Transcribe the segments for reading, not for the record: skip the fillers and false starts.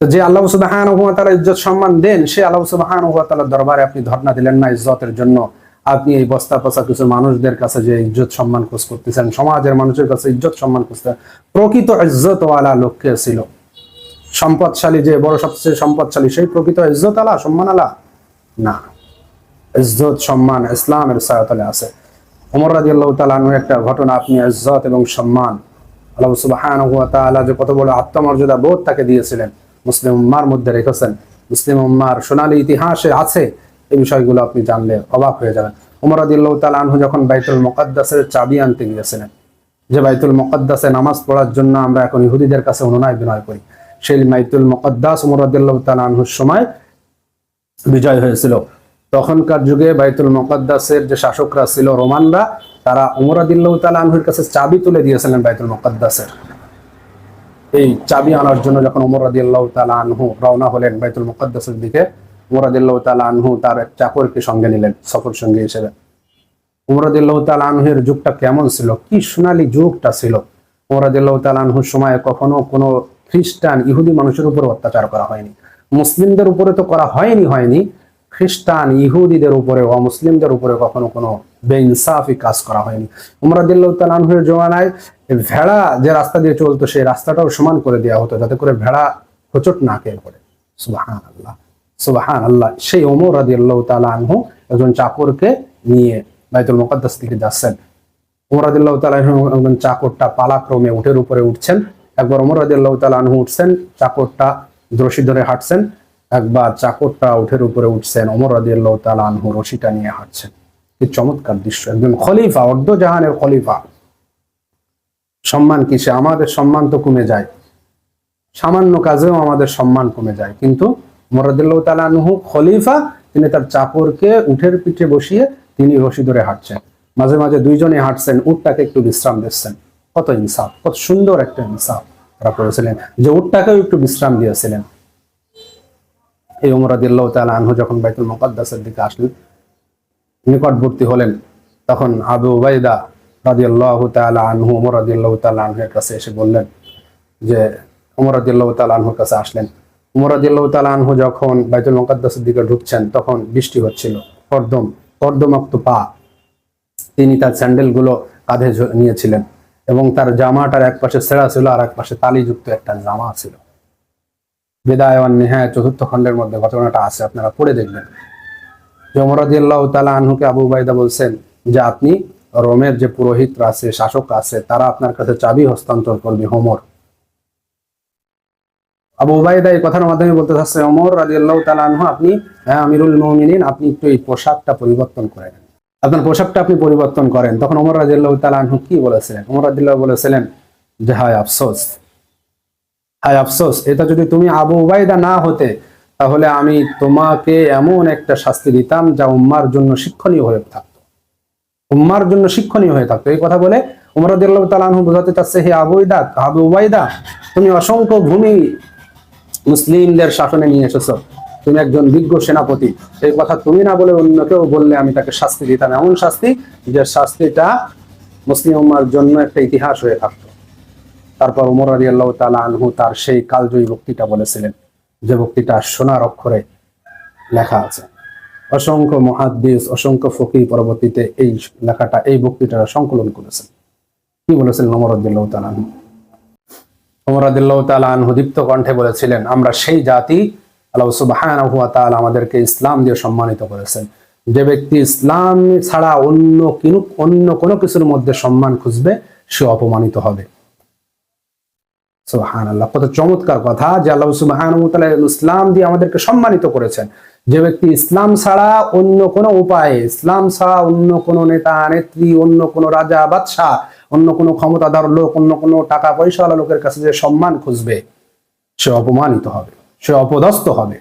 তো যে আল্লাহ সুবহানাহু ওয়া তাআলা ইজ্জত সম্মান দেন, সে আল্লাহ সুবহানাহু ওয়া তাআলার দরবারে আপনি ধর্ণা দিলেন না ইজ্জতের জন্য, আপনি এই বস্তা পচা কিছু মানুষদের কাছে যে ইজ্জত সম্মান খোঁজ করতেছেন, সমাজের মানুষের কাছে ইজ্জত সম্মান খুঁজতেছেন। প্রকৃত ইজ্জতওয়ালা লোককে ছিল সম্পদশালী, যে বড় সবচেয়ে সম্পদশালী সেই প্রকৃত ইজ্জত আলা সম্মান আলা না। ইজ্জত সম্মান ইসলামের ছায়াতলে আছে। ওমর রাদিয়াল্লাহু তাআলা আনহু একটা ঘটনা, আপনি ইজ্জত এবং সম্মান আল্লাহ সুবহানাহু ওয়া তাআলা যে কত বড় আত্মমর্যাদা বোধ তাকে দিয়েছিলেন, মুসলিম উম্মার মধ্যে রেখেছেন, মুসলিম উম্মার সোনালী ইতিহাসে আছে। এই বিষয়গুলো আপনি জানলে অবাক হয়ে যাবেন। ওমর রাদিয়াল্লাহু তাআলা আনহু যখন বাইতুল মুকাদ্দাসের চাবি আনতে গিয়েছিলেন, যে বাইতুল মুকাদ্দাসে নামাজ পড়ার জন্য আমরা এখন ইহুদিদের কাছে অনুনয় বিনয় করি, সেই বাইতুল মুকাদ্দাস ওমর রাদিয়াল্লাহু তাআলা আনহুর সময় বিজয় হয়েছিল। তখনকার যুগে বাইতুল মুকাদ্দাসের যে শাসকরা ছিল রোমানরা, তারা ওমর রাদিয়াল্লাহু তাআলা আনহুর কাছে চাবি তুলে দিয়েছিলেন বাইতুল মুকাদ্দাসের। এই চাবি আনার জন্য যখন ওমর রাদিয়াল্লাহু তাআলা আনহু রওনা হলেন বাইতুল মুকাদ্দাসের দিকে, ওমর রাদিয়াল্লাহু তাআলা আনহু তার এক চাকরকে সঙ্গে নিলেন সফর সঙ্গী হিসেবে। ওমর রাদিয়াল্লাহু তাআলা আনহুর যুগটা কেমন ছিল, কি সোনালী যুগটা ছিল। ওমর রাদিয়াল্লাহু তাআলা আনহুর সময় কখনো কোনো খ্রিস্টান ইহুদি মানুষের উপর অত্যাচার করা হয়নি, মুসলিমদের উপরে তো করা হয়নি, খ্রিস্টান ইহুদিদের উপরে অমুসলিমদের উপরে কখনো কোনো বেইনসাফি কাজ করা হয়নি। ওমর রাদিয়াল্লাহু তাআলা আনহুর জমানায় ভেড়া যে রাস্তা দিয়ে চলতো সেই রাস্তাটাও সমান করে দেওয়া হতো, যাতে করে ভেড়া হোঁচট না খেয়ে পড়ে। সুবহানাল্লাহ সুবহানাল্লাহ। সেই ওমর রাদিয়াল্লাহু তাআলা আনহু একজন চাকরকে নিয়ে বাইতুল মুকাদ্দাস থেকে যাচ্ছেন। ওমর রাদিয়াল্লাহু তাআলা আনহু একজন চাকরটা পালাক্রমে উটের উপরে উঠছেন। একবার ওমর রাদিয়াল্লাহু তাআলা আনহু উঠছেন, চাকরটা রশি ধরে হাঁটছেন। একবার চাকরটা উঠের উপরে উঠছেন, ওমর রাদিয়াল্লাহু তাআলা আনহু রশিটা নিয়ে হাঁটছেন। কি চমৎকার দৃশ্য! একজন খলিফা, অর্ধ জাহানের খলিফা, সম্মান কিসে? আমাদের সম্মান তো কমে যায়, সামান্য কাজেও আমাদের সম্মান কমে যায়, কিন্তু ওমর রাদিয়াল্লাহু তাআলা আনহু খলিফা, তিনি তার চাকরকে উঠের পিঠে বসিয়ে তিনি রশি ধরে হাঁটছেন। মাঝে মাঝে দুইজনে হাঁটছেন, উটটাকে একটু বিশ্রাম দিচ্ছেন। কত ইনসাফ, কত সুন্দর একটা ইনসাফ তারা করেছিলেন, যে উটটাকেও একটু বিশ্রাম দিয়েছিলেন। এই ওমর রাদিয়াল্লাহু তাআলা আনহু যখন বাইতুল মুকাদ্দাসের দিকে আসলেন, নিকটবর্তী হলেন, তখন আবু উবাইদা রাদিয়াল্লাহু তাআলা আনহু ওমর রাদিয়াল্লাহু তাআলা আনহুর কাছে এসে বললেন যে, ওমর রাদিয়াল্লাহু তাআলা আনহুর কাছে আসলেন। ওমর রাদিয়াল্লাহু তাআলা আনহু যখন বাইতুল মুকাদ্দাসের দিকে ঢুকছেন, তখন বৃষ্টি হচ্ছিল, কর্দমাক্ত পা। তিনি তার স্যান্ডেলগুলো কাঁধে নিয়েছিলেন এবং তার জামাটার এক পাশে ছেঁড়া ছিল আর এক পাশে তালিযুক্ত একটা জামা ছিল। বিদায় ওয়ান নিহায়া চতুর্থ খণ্ডের মধ্যে ঘটনাটা আছে, আপনারা পড়ে দেখবেন। যে ওমর রাদিয়াল্লাহু তাআলা আনহুকে আবু উবাইদা বলছেন যে, আপনি রোমের যে পুরোহিতরা আছে, শাসক আছে, তারা আপনার কাছে চাবি হস্তান্তর করবে। ওমর, আবু উবাইদা এই কথার মাধ্যমে বলতে চাচ্ছে, ওমর রাদিয়াল্লাহু তাআলা আনহু, আপনি আমিরুল মুমিনিন, আপনি একটু এই পোশাকটা পরিবর্তন করেন, আপনার পোশাকটা আপনি পরিবর্তন করেন। তখন ওমর রাদিয়াল্লাহু তাআলা আনহু কি বলেছিলেন? ওমর রাদিয়াল্লাহু বলেছিলেন যে, হায় আফসোস, হায় আফসোস, এটা যদি তুমি আবু উবাইদা না হতে, তাহলে আমি তোমাকে এমন একটা শাস্তি দিতাম যা উম্মার জন্য শিক্ষণীয় হয়ে থাকতো, উম্মার জন্য শিক্ষণীয় হয়ে থাকতো। এই কথা বলে ওমর রাদিয়াল্লাহু তাআলা আনহু বোঝাতে চাচ্ছে, হে আবু উবাইদা, তুমি অসংখ্য ভূমি মুসলিমদের শাসনে নিয়ে এসেছো, তুমি একজন বিজ্ঞ সেনাপতি, এই কথা তুমি না বলে অন্য কেউ বললে আমি তাকে শাস্তি দিতাম, এমন শাস্তি যে শাস্তিটা মুসলিম উম্মার জন্য একটা ইতিহাস হয়ে থাকতো। তারপর ওমর রাদিয়াল্লাহু তাআলা আনহু তার সেই কালজয়ী বক্তৃতা বলেছিলেন, যে বক্তৃতা সোনার অক্ষরে লেখা আছে। অসংখ্য মুহাদ্দিস, অসংখ্য ফকিহ পরবর্তীতে এই লেখাটা, এই বক্তৃতাটা সংকলন করেছেন। কি বলেছিলেন ওমর রাদিয়াল্লাহু তাআলা আনহু? ওমর রাদিয়াল্লাহু তাআলা আনহু দীপ্ত কণ্ঠে বলেছিলেন, আমরা সেই জাতি, আল্লাহ সুবহানাহু ওয়া তাআলা আমাদেরকে ইসলাম দিয়ে সম্মানিত করেছেন। যে ব্যক্তি ইসলাম ছাড়া অন্য কোনো কিছুর মধ্যে সম্মান খুঁজবে, সে অপমানিত হবে। সুবহানাল্লাহ, কত চমৎকার কথা যে আল্লাহ সুবহানাহু ওয়া তাআলা ইসলাম দিয়ে আমাদেরকে সম্মানিত করেছেন। যে ব্যক্তি ইসলাম ছাড়া অন্য কোনো উপায়ে, ইসলাম ছাড়া অন্য কোনো নেতা নেত্রী, অন্য কোনো রাজা বাদশাহ, অন্য কোনো ক্ষমতাধর লোক, অন্য কোনো টাকা পয়সাওয়ালা লোকের কাছে যে সম্মান খুঁজবে, সে অপমানিত হবে, সে অপদস্থ হবে।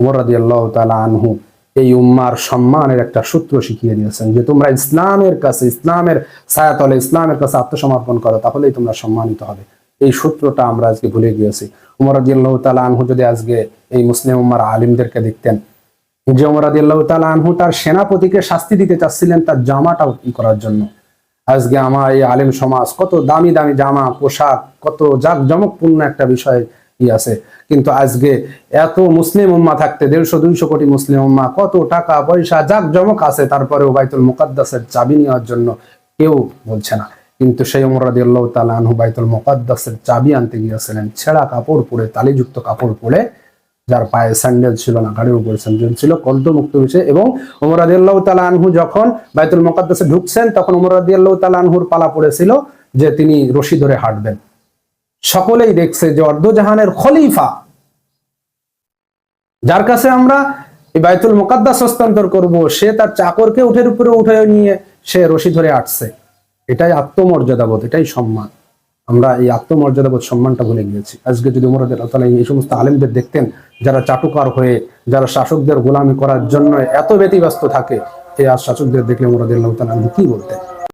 ওমর রাদিয়াল্লাহু তাআলা আনহু এই উম্মার সম্মানের একটা সূত্র শিখিয়ে দিয়েছেন, যে তোমরা ইসলামের কাছে, ইসলামের ছায়াতলে, ইসলামের কাছে আত্মসমর্পণ করো, তাহলেই তোমরা সম্মানিত হবে। এই সূত্রটা আমরা আজকে ভুলে গিয়েছি। ওমর রাদিয়াল্লাহু তাআলা আনহু যদি আজকে এই মুসলিম উম্মার আলিমদেরকে দেখতেন, যে ওমর রাদিয়াল্লাহু তাআলা আনহু তার সেনাপতিকে শাস্তি দিতে চাচ্ছিলেন তার জামাটা করার জন্য, আজকে আমার এই আলিম সমাজ কত দামি দামি জামা পোশাক, কত জাঁকজমকপূর্ণ একটা বিষয় ই আছে। কিন্তু আজকে এত মুসলিম উম্মাহ থাকতে 150-200 কোটি মুসলিম উম্মাহ, কত টাকা পয়সা জাকজমক আছে, তারপরেও বাইতুল মুকাদ্দাসের চাবি নেওয়ার জন্য কেউ বলছে না। কিন্তু সেই ওমর রাদিয়াল্লাহু তাআলা আনহু বাইতুল মুকাদ্দাসের চাবি আনতে গিয়েছিলেন ছেঁড়া কাপড় পরে, তালিযুক্ত কাপড় পরে, যার পায়ে স্যান্ডেল ছিল না, গাড়ির উপরে স্যান্ডেল ছিল, কর্দমুক্ত হয়েছে। এবং ওমর রাদিয়াল্লাহু তাআলা আনহু যখন বাইতুল মুকাদ্দাসে ঢুকছেন তখন ওমর রাদিয়াল্লাহু তাআলা আনহুর পালা পড়েছিল যে তিনি রশি ধরে হাঁটবেন। সকলেই দেখছে যে অর্ধজাহানের খলিফা, যার কাছে আমরা এই বাইতুল মুকাদ্দাস হস্তান্তর করব, সে তার চাকরকে উঠের উপরে উঠে নিয়ে সে রশি ধরে আসছে। এটাই আত্মমর্যাদাবোধ, এটাই সম্মান। আমরা এই আত্মমর্যাদাবোধ সম্মানটা ভুলে গিয়েছি। আজকে যদি ওমর রাদিয়াল্লাহু তাআলা এই সমস্ত আলেমদের দেখতেন যারা চাটুকার হয়ে, যারা শাসকদের গোলামি করার জন্য এত ব্যতিব্যস্ত থাকে, এই শাসকদের দেখলে ওমর রাদিয়াল্লাহু তাআলা কি বলতেন?